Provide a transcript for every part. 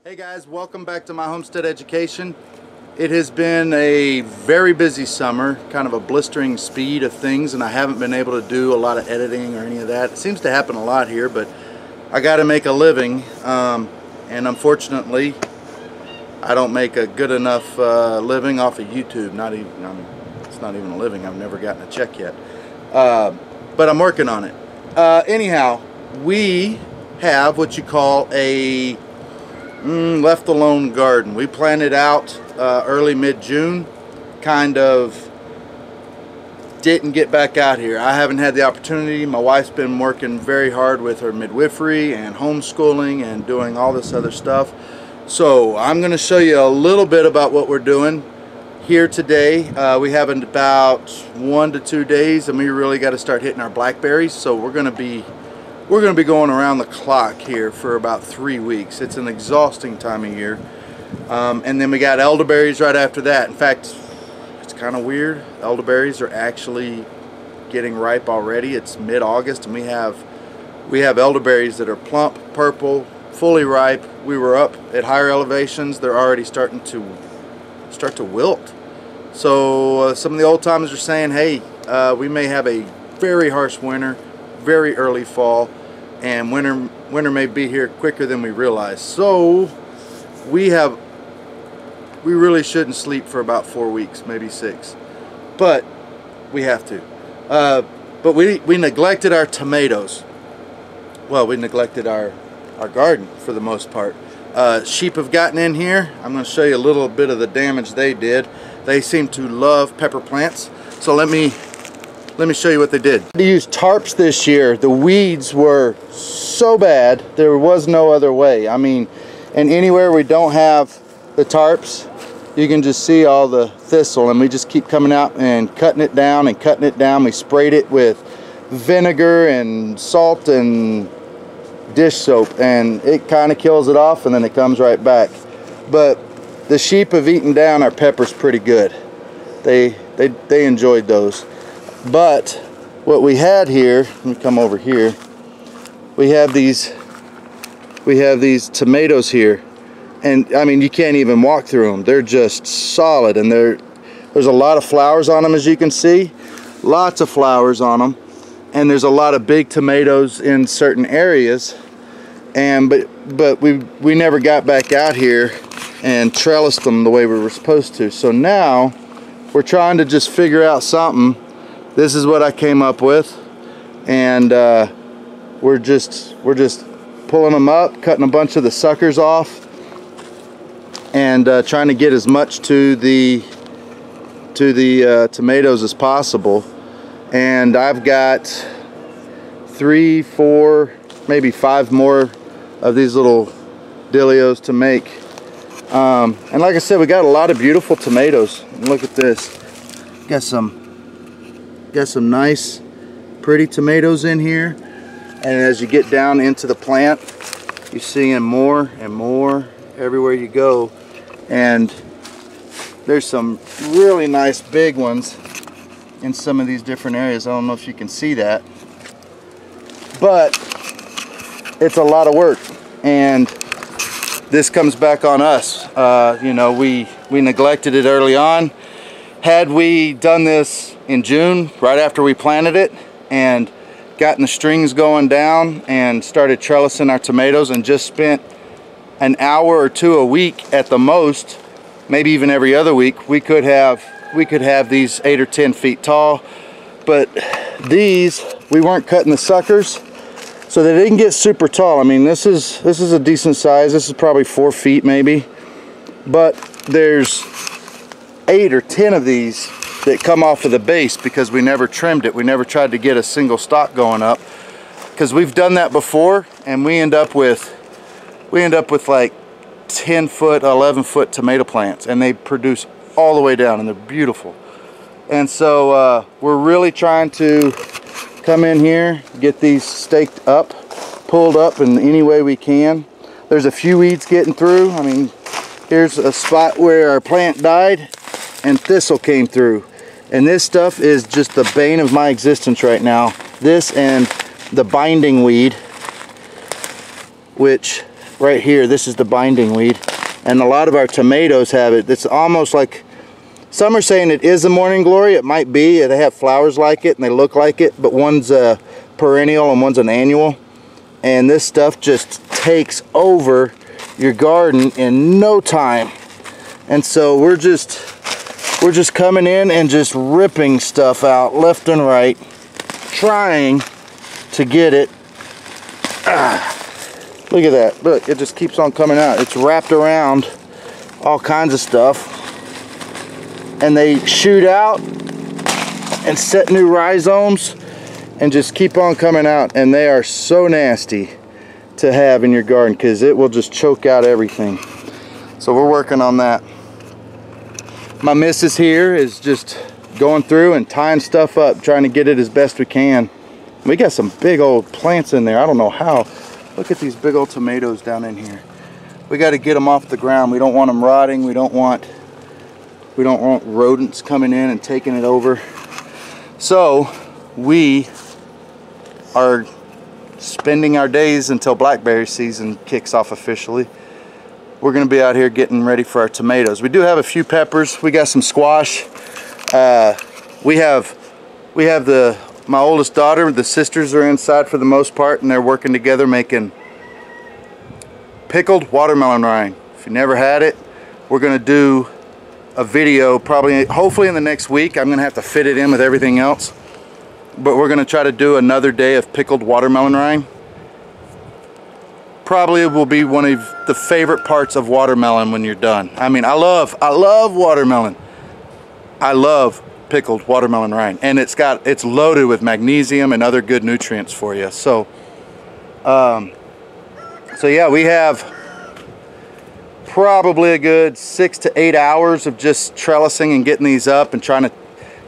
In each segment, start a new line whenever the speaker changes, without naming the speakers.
Hey guys, welcome back to my homestead education. It has been a very busy summer, kind of a blistering speed of things, and I haven't been able to do a lot of editing or any of that. It seems to happen a lot here, but I got to make a living, and unfortunately I don't make a good enough living off of YouTube. Not even, it's not even a living. I've never gotten a check yet, but I'm working on it. Anyhow, we have what you call a left alone garden. We planted out early mid-June, kind of didn't get back out here. I haven't had the opportunity. My wife's been working very hard with her midwifery and homeschooling and doing all this other stuff. So I'm going to show you a little bit about what we're doing here today. We have about 1 to 2 days and we really got to start hitting our blackberries. So we're going to be going around the clock here for about 3 weeks. It's an exhausting time of year. And then we got elderberries right after that. In fact, it's kind of weird. Elderberries are actually getting ripe already. It's mid-August and we have elderberries that are plump, purple, fully ripe. We were up at higher elevations. They're already starting to wilt. So some of the old timers are saying, hey, we may have a very harsh winter, very early fall, and winter may be here quicker than we realize. So we really shouldn't sleep for about 4 weeks, maybe 6, but we have to. But we neglected our tomatoes. Well, we neglected our garden for the most part. Sheep have gotten in here. I'm going to show you a little bit of the damage they did. They seem to love pepper plants. So let me show you what they did. To use tarps this year. The weeds were so bad, there was no other way. I mean, and anywhere we don't have the tarps, you can just see all the thistle, and we just keep coming out and cutting it down and cutting it down. We sprayed it with vinegar and salt and dish soap, and it kind of kills it off, and then it comes right back. But the sheep have eaten down our peppers pretty good. They enjoyed those. But what we had here, let me come over here. We have these tomatoes here, and I mean, you can't even walk through them. They're just solid, and there's a lot of flowers on them, as you can see. Lots of flowers on them, and there's a lot of big tomatoes in certain areas. And but we never got back out here and trellised them the way we were supposed to. So now we're trying to just figure out something. This is what I came up with, and we're just pulling them up, cutting a bunch of the suckers off, and trying to get as much to the tomatoes as possible. And I've got 3, 4, maybe 5 more of these little dilios to make. And like I said, we got a lot of beautiful tomatoes. Look at this. Got some nice pretty tomatoes in here, and as you get down into the plant, you're seeing more and more everywhere you go. And there's some really nice big ones in some of these different areas. I don't know if you can see that, but it's a lot of work, and this comes back on us. You know, we neglected it early on. Had we done this in June, right after we planted it, and gotten the strings going down and started trellising our tomatoes and just spent an hour or 2 a week at the most, maybe even every other week, we could have these 8 or 10 feet tall. But these, we weren't cutting the suckers, so they didn't get super tall. I mean, this is a decent size. This is probably 4 feet maybe, but there's 8 or 10 of these that come off of the base because we never trimmed it. We never tried to get a single stalk going up, because we've done that before, and we end up with like 10 foot, 11 foot tomato plants, and they produce all the way down, and they're beautiful. And so we're really trying to come in here, get these staked up, pulled up in any way we can. There's a few weeds getting through. I mean, here's a spot where our plant died and thistle came through, and this stuff is just the bane of my existence right now. This and the binding weed, which right here, this is the binding weed. And a lot of our tomatoes have it. It's almost like, some are saying it is a morning glory. It might be. They have flowers like it and they look like it, but one's a perennial and one's an annual. And this stuff just takes over your garden in no time. And so we're just coming in and just ripping stuff out left and right, trying to get it. Look at that. Look, it just keeps on coming out. It's wrapped around all kinds of stuff. And they shoot out and set new rhizomes and just keep on coming out. And they are so nasty to have in your garden because it will just choke out everything. So we're working on that. My missus here is just going through and tying stuff up, trying to get it as best we can. We got some big old plants in there. I don't know how. Look at these big old tomatoes down in here. We got to get them off the ground. We don't want them rotting. We don't want rodents coming in and taking it over. So we are spending our days until blackberry season kicks off officially. We're going to be out here getting ready for our tomatoes. We do have a few peppers. We got some squash. We have my oldest daughter. The sisters are inside for the most part, and they're working together making pickled watermelon rind. If you never had it, we're going to do a video hopefully in the next week. I'm going to have to fit it in with everything else, but we're going to try to do another day of pickled watermelon rind. Probably will be one of the favorite parts of watermelon when you're done. I mean, I love watermelon. I love pickled watermelon rind, and it's loaded with magnesium and other good nutrients for you. So yeah, we have probably a good 6 to 8 hours of just trellising and getting these up and trying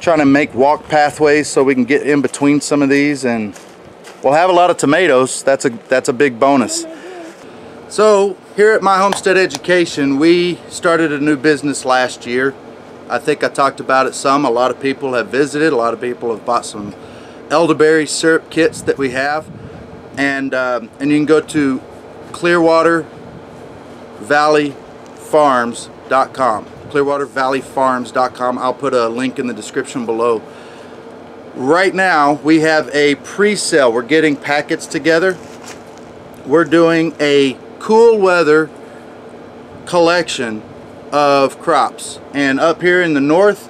to make walk pathways so we can get in between some of these, and we'll have a lot of tomatoes. That's a big bonus. So here at My Homestead Education, we started a new business last year. I think I talked about it some. A lot of people have visited. A lot of people have bought some elderberry syrup kits that we have, and you can go to clearwatervalleyfarms.com. clearwatervalleyfarms.com. I'll put a link in the description below. Right now we have a pre-sale. We're getting packets together. We're doing a cool weather collection of crops, and up here in the north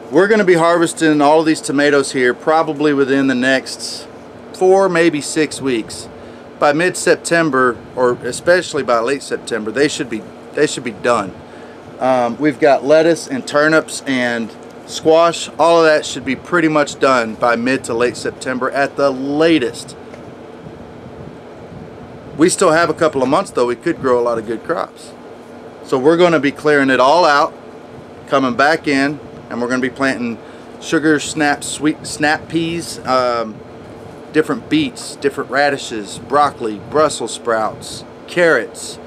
we're going to be harvesting all of these tomatoes here probably within the next 4, maybe 6 weeks. By mid-September, or especially by late September, they should be done. We've got lettuce and turnips and squash. All of that should be pretty much done by mid to late September at the latest. We still have a couple of months though. We could grow a lot of good crops. So we're going to be clearing it all out, coming back in, and we're going to be planting sugar snap, sweet snap peas, different beets, different radishes, broccoli, Brussels sprouts, carrots,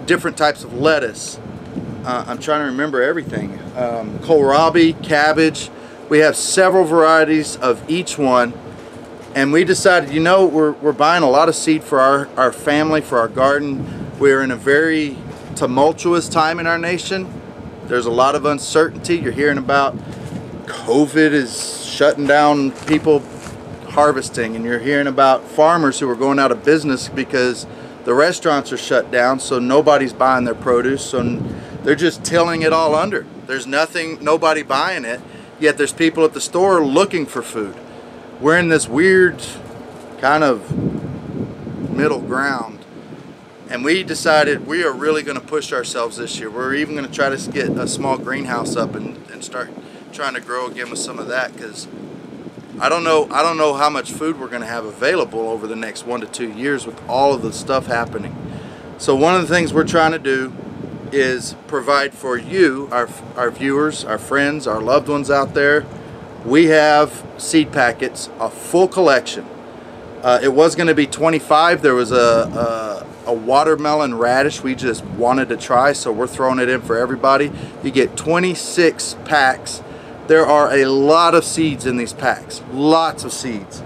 different types of lettuce. I'm trying to remember everything. Kohlrabi, cabbage. We have several varieties of each one. And we decided, you know, we're buying a lot of seed for our family, for our garden. We're in a very tumultuous time in our nation. There's a lot of uncertainty. You're hearing about COVID is shutting down people harvesting, and you're hearing about farmers who are going out of business because the restaurants are shut down, so nobody's buying their produce, so they're just tilling it all under. There's nobody buying it, yet there's people at the store looking for food. We're in this weird kind of middle ground, and we decided we are really going to push ourselves this year. We're even going to try to get a small greenhouse up and start trying to grow again with some of that, because I don't know how much food we're going to have available over the next 1 to 2 years with all of the stuff happening. So one of the things we're trying to do is provide for you, our viewers, our friends, our loved ones out there. We have seed packets, a full collection. It was going to be 25. There was a watermelon radish we just wanted to try, so we're throwing it in for everybody. You get 26 packs. There are a lot of seeds in these packs, lots of seeds.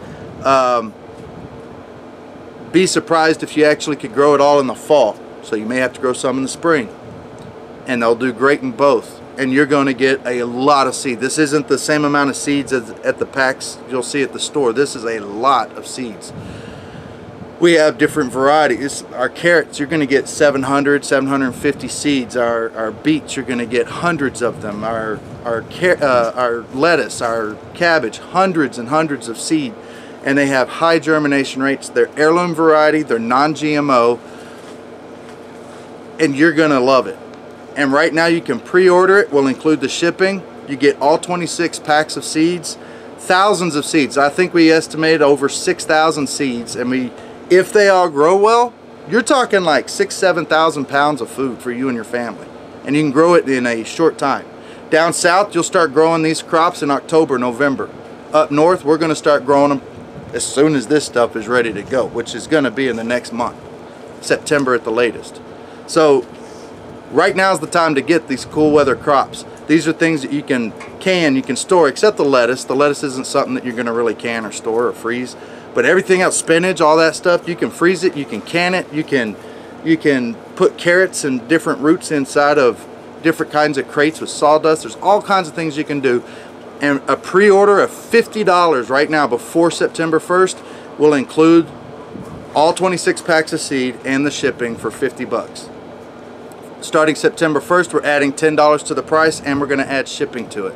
be surprised if you actually could grow it all in the fall. So you may have to grow some in the spring. And they'll do great in both. And you're going to get a lot of seed. This isn't the same amount of seeds as at the packs you'll see at the store. This is a lot of seeds. We have different varieties. Our carrots, you're going to get 700, 750 seeds. Our beets, you're going to get hundreds of them. Our lettuce, our cabbage, hundreds and hundreds of seed. And they have high germination rates. They're heirloom variety. They're non-GMO. And you're going to love it. And right now you can pre-order it. We'll include the shipping. You get all 26 packs of seeds. Thousands of seeds. I think we estimated over 6,000 seeds. And if they all grow well, you're talking like 6,000–7,000 pounds of food for you and your family. And you can grow it in a short time. Down south, you'll start growing these crops in October, November. Up north, we're going to start growing them as soon as this stuff is ready to go, which is going to be in the next month, September at the latest. So right now is the time to get these cool weather crops. These are things that you can store, except the lettuce. The lettuce isn't something that you're going to really can or store or freeze. But everything else, spinach, all that stuff, you can freeze it, you can can it, you can put carrots and different roots inside of different kinds of crates with sawdust. There's all kinds of things you can do. And a pre-order of $50 right now before September 1st will include all 26 packs of seed and the shipping for 50 bucks. Starting September 1st, we're adding $10 to the price, and we're going to add shipping to it.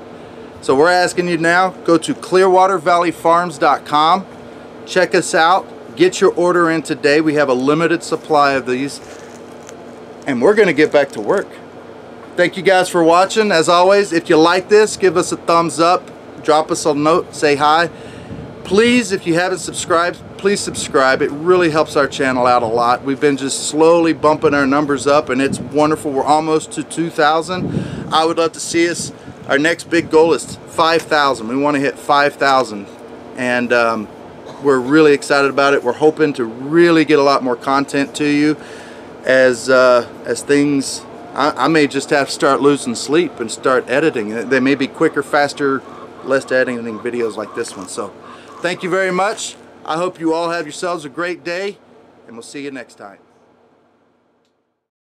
So we're asking you now, go to clearwatervalleyfarms.com. Check us out. Get your order in today. We have a limited supply of these. And we're going to get back to work. Thank you guys for watching. As always, if you like this, give us a thumbs up. Drop us a note. Say hi. Please, if you haven't subscribed, please subscribe. It really helps our channel out a lot. We've been just slowly bumping our numbers up, and it's wonderful. We're almost to 2,000. I would love to see us. Our next big goal is 5,000. We want to hit 5,000. And we're really excited about it. We're hoping to really get a lot more content to you as things. I may just have to start losing sleep and start editing. They may be quicker, faster, less editing videos like this one. So thank you very much. I hope you all have yourselves a great day, and we'll see you next time.